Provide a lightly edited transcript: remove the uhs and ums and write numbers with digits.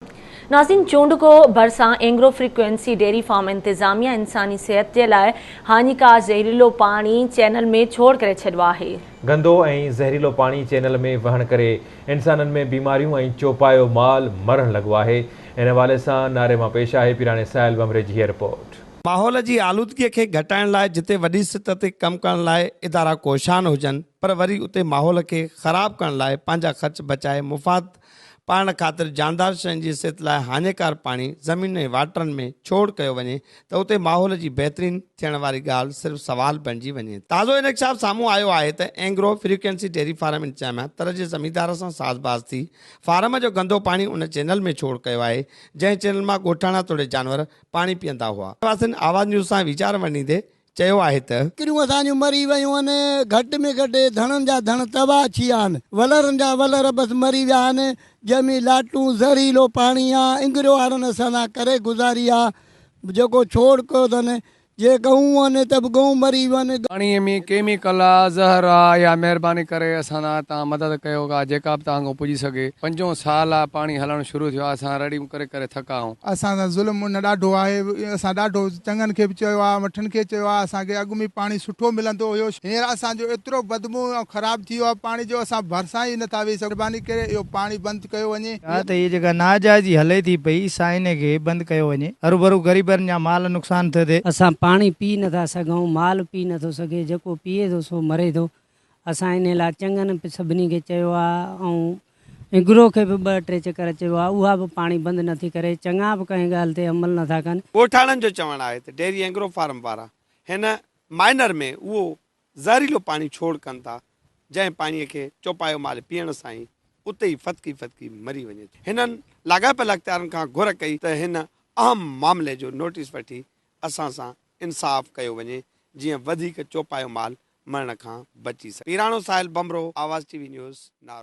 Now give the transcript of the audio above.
नाज़रीन, चूंडको भरिसां Engro frequency dairy farm इंतजामिया इंसानी सेहत के लिए हानिकार ज़हरीलो पानी चैनल में छोड़ करे छॾियो है। गंदो ऐं ज़हरीलो पानी चैनल में वहण करे इंसाननि में बीमारियों ऐं चौपायो माल मरण लॻो आहे। इन हवाले सां नारे मां पेश आहे पीराणे साहिल बमरे जी रिपोर्ट। माहौल की आलूदगी के घटाइण लाइ जिते वॾी सतह ते कम करण लाइ इदारा कोशान हुजनि, पर वरी उते माहौल के ख़राब करण लाइ पंहिंजा ख़र्च बचाए मुफ़ाद पाण ख़ातिर जानदार शयुनि जी सिहत लाइ हानिकार पानी ज़मीन ऐं वाटरनि में छोड़ कयो वञे त उते माहौल जी बहितरीन थियण वारी ॻाल्हि सिर्फ़ सवाल बणिजी वञे। ताज़ो इंकशाफ साम्हूं आयो आहे त एंग्रो फ्रीक्वेंसी डेयरी फार्म इंतजामिया तरह जे ज़मींदार सां साज़बाज़ थी फार्म जो गंदो पानी उन चैनल में छोड़ कयो आहे, जंहिं चैनल मां ॻोठाणा तोड़े जानवर पानी पीअंदा हुआ। आवाज़ न्यूज़ सां वीचार वञींदे चयो आहे त किरियूं असांजूं मरी वियूं आहिनि, घटि में घटि धणनि जा धण तबाह थी विया आहिनि, वलरनि जा वलर बसि मरी विया आहिनि। जंहिंमें लाटूं ज़हरीलो पाणी आहे, इंगरियो वारनि असां सां करे गुज़ारी आहे, जेको छोड़ कयो अथनि। जे गऊं आहिनि त बि गऊं मरी वियूं आहिनि। पाणीअ में केमिकल आहे, ज़हर आहे, या महिरबानी करे असां तव्हां मदद कयो का जेका बि तव्हां खां पुॼी सघे। 5 साल आहे पाणी हलणु शुरू थियो आहे, असां रड़ियूं करे करे थका आहियूं। असां सां ज़ुल्म न ॾाढो आहे, असां ॾाढो चङनि खे बि चयो आहे, मठनि खे चयो आहे, असांखे अॻु में पाणी सुठो मिलंदो हुयो। हींअर असांजो एतिरो बदबू ऐं ख़राबु थी वियो आहे पाणी जो, असां भरिसां ई नथा वेही सघूं। महिरबानी करे इहो पाणी बंदि कयो वञे। हा त इहा जेका नाजाइज़ी हले थी पई सा इन खे बंदि कयो वञे। हरूभरू ग़रीबनि जा माल नुक़सान थिए। असां पाणी पी नथा सघूं, माल पी नथो सघे, जेको पीए थो सो मरे थो। असां इन लाइ चङनि सभिनी खे चयो आहे ऐं इग्रो खे बि 2-3 चकर चयो आहे, उहा बि पाणी बंदि नथी करे। चङा बि कंहिं ॻाल्हि ते अमल नथा कनि। ॻोठाणनि जो चवणु आहे त डेयरी एंग्रो फार्म वारा हिन माइनर में उहो ज़हरीलो पाणी छोड़ कनि था, जंहिं पाणीअ खे चौपायो माल पीअण सां ई उते ई फतकी फतकी मरी वञे। हिननि लाॻापियल अख़्तियारनि खां घुर कई त हिन अहम मामले जो नोटिस वठी असां सां इंसाफ़ कयो वञे, जीअं वधीक चौपायो माल मरण खां बची सघे। पीराणो साहिल बमरो, आवाज़ TV न्यूज़, नारो।